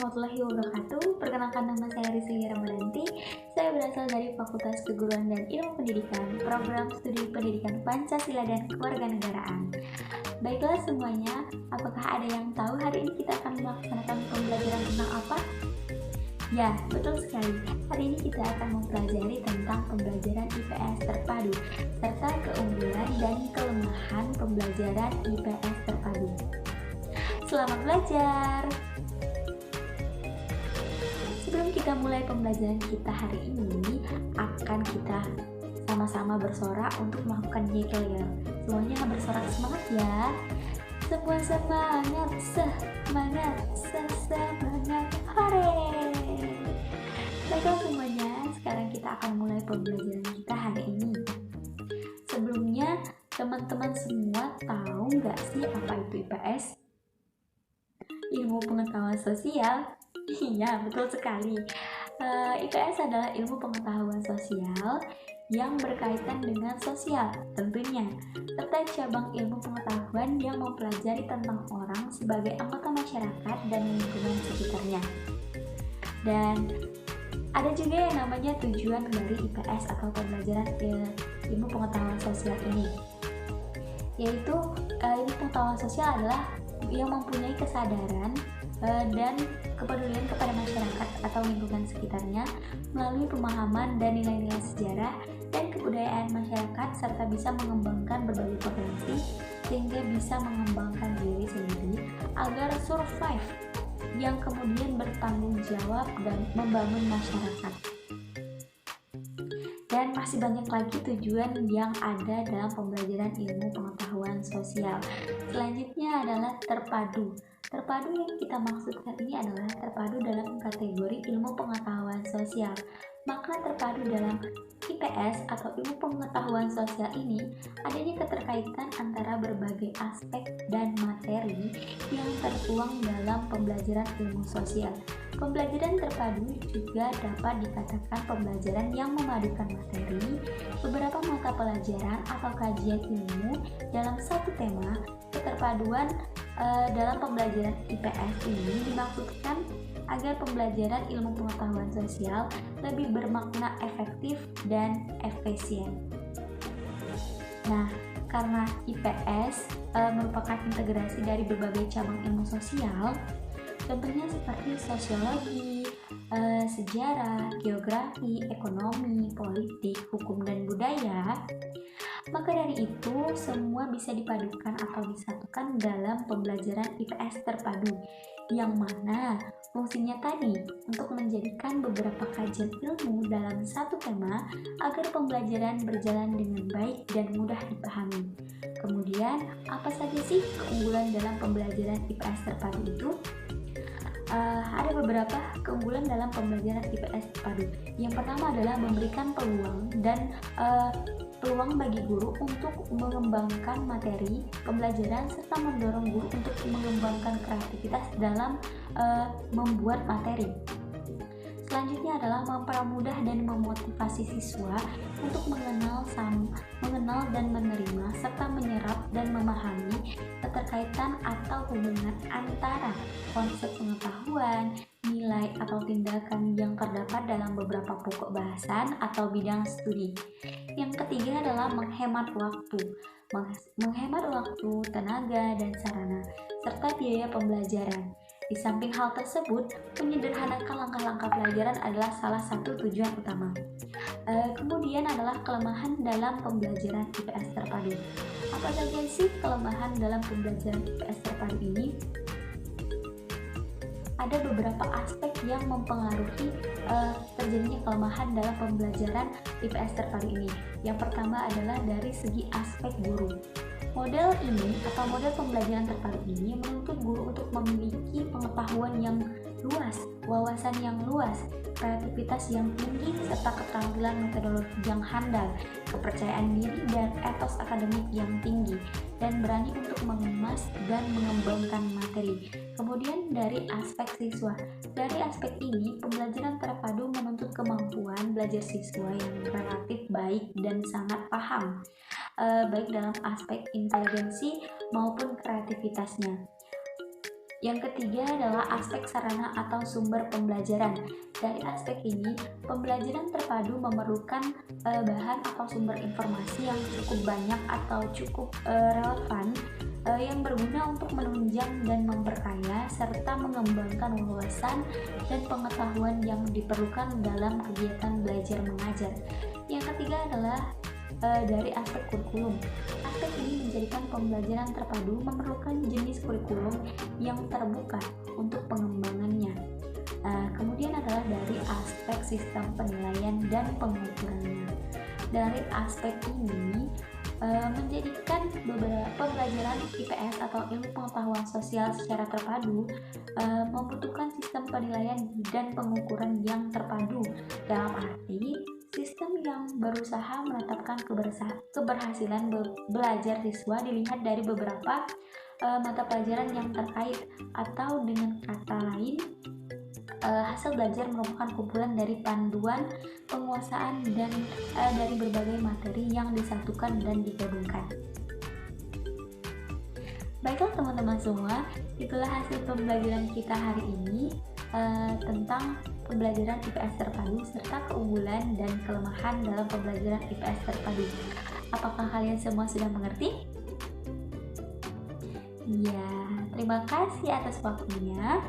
warahmatullahi wabarakatuh. Perkenalkan, nama saya Rizky Ramadanti. Saya berasal dari Fakultas Keguruan dan Ilmu Pendidikan, Program Studi Pendidikan Pancasila dan Kewarganegaraan. Baiklah semuanya, apakah ada yang tahu hari ini kita akan melaksanakan pembelajaran tentang apa? Ya, betul sekali. Hari ini kita akan mempelajari tentang pembelajaran IPS terpadu, serta keunggulan dan kelemahan pembelajaran IPS terpadu. Selamat belajar! Sebelum kita mulai pembelajaran kita hari ini, akan kita sama-sama bersorak untuk melakukan yekel-yel. Semuanya bersorak semangat ya. Semua semangat, semangat, semangat, hore! Baiklah semuanya, sekarang kita akan mulai pembelajaran kita hari ini. Sebelumnya, teman-teman semua tahu nggak sih apa itu IPS? Ilmu pengetahuan sosial? Iya, betul sekali. IPS adalah ilmu pengetahuan sosial yang berkaitan dengan sosial tentunya, serta cabang ilmu pengetahuan yang mempelajari tentang orang sebagai anggota masyarakat dan lingkungan sekitarnya. Dan ada juga yang namanya tujuan dari IPS atau pembelajaran ilmu pengetahuan sosial ini, yaitu ilmu pengetahuan sosial adalah yang mempunyai kesadaran dan kepedulian kepada masyarakat atau lingkungan sekitarnya melalui pemahaman dan nilai-nilai sejarah dan kebudayaan masyarakat, serta bisa mengembangkan berbagai potensi sehingga bisa mengembangkan diri sendiri agar survive, yang kemudian bertanggung jawab dan membangun masyarakat. Dan masih banyak lagi tujuan yang ada dalam pembelajaran ilmu pengetahuan sosial. Selanjutnya adalah terpadu. Terpadu yang kita maksudkan ini adalah terpadu dalam kategori ilmu pengetahuan sosial. Makna terpadu dalam IPS atau ilmu pengetahuan sosial ini adanya keterkaitan antara berbagai aspek dan materi yang tertuang dalam pembelajaran ilmu sosial. Pembelajaran terpadu juga dapat dikatakan pembelajaran yang memadukan materi, beberapa mata pelajaran atau kajian ilmu dalam satu tema. Keterpaduan dalam pembelajaran IPS ini dimaksudkan agar pembelajaran ilmu pengetahuan sosial lebih bermakna efektif dan efisien. Nah, karena IPS merupakan integrasi dari berbagai cabang ilmu sosial, contohnya seperti sosiologi, sejarah, geografi, ekonomi, politik, hukum, dan budaya, maka dari itu semua bisa dipadukan atau disatukan dalam pembelajaran IPS terpadu, yang mana fungsinya tadi untuk menjadikan beberapa kajian ilmu dalam satu tema agar pembelajaran berjalan dengan baik dan mudah dipahami. Kemudian, apa saja sih keunggulan dalam pembelajaran IPS terpadu itu? Ada beberapa keunggulan dalam pembelajaran IPS terpadu. Yang pertama adalah memberikan peluang bagi guru untuk mengembangkan materi pembelajaran, serta mendorong guru untuk mengembangkan kreativitas dalam membuat materi. Selanjutnya adalah mempermudah dan memotivasi siswa untuk mengenal dan menerima serta menyerap dan memahami keterkaitan atau hubungan antara konsep pengetahuan, nilai atau tindakan yang terdapat dalam beberapa pokok bahasan atau bidang studi. Yang ketiga adalah menghemat waktu, tenaga, dan sarana, serta biaya pembelajaran. Di samping hal tersebut, menyederhanakan langkah-langkah pelajaran adalah salah satu tujuan utama. Kemudian adalah kelemahan dalam pembelajaran IPS terpadu. Apa saja sih kelemahan dalam pembelajaran IPS terpadu ini? Ada beberapa aspek yang mempengaruhi terjadinya kelemahan dalam pembelajaran IPS terpadu ini. Yang pertama adalah dari segi aspek guru. Model ini atau model pembelajaran terpadu ini menuntut guru untuk memiliki pengetahuan yang luas, wawasan yang luas, kreativitas yang tinggi, serta keterampilan metodologi yang handal, kepercayaan diri, dan etos akademik yang tinggi, dan berani untuk mengemas dan mengembangkan materi. Kemudian dari aspek siswa. Dari aspek ini, pembelajaran terpadu menuntut kemampuan belajar siswa yang relatif baik dan sangat paham, baik dalam aspek inteligensi maupun kreativitasnya. Yang ketiga adalah aspek sarana atau sumber pembelajaran. Dari aspek ini, pembelajaran terpadu memerlukan bahan atau sumber informasi yang cukup banyak atau cukup relevan yang berguna untuk menunjang dan memperkaya serta mengembangkan wawasan dan pengetahuan yang diperlukan dalam kegiatan belajar mengajar. Yang ketiga adalah dari aspek kurikulum. Aspek ini menjadikan pembelajaran terpadu memerlukan jenis kurikulum yang terbuka untuk pengembangannya. Kemudian adalah dari aspek sistem penilaian dan pengukurannya. Dari aspek ini menjadikan pembelajaran IPS atau ilmu pengetahuan sosial secara terpadu membutuhkan sistem penilaian dan pengukuran yang terpadu, dalam arti sistem yang berusaha menetapkan keberhasilan belajar siswa dilihat dari beberapa mata pelajaran yang terkait, atau dengan kata lain hasil belajar merupakan kumpulan dari panduan penguasaan dan dari berbagai materi yang disatukan dan digabungkan. Baiklah teman-teman semua, itulah hasil pembelajaran kita hari ini tentang pembelajaran IPS terpadu serta keunggulan dan kelemahan dalam pembelajaran IPS terpadu. Apakah kalian semua sudah mengerti? Ya, terima kasih atas waktunya.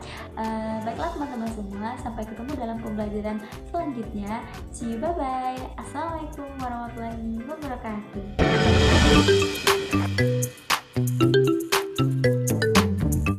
Baiklah teman-teman semua, sampai ketemu dalam pembelajaran selanjutnya. See you, bye-bye. Assalamualaikum warahmatullahi wabarakatuh.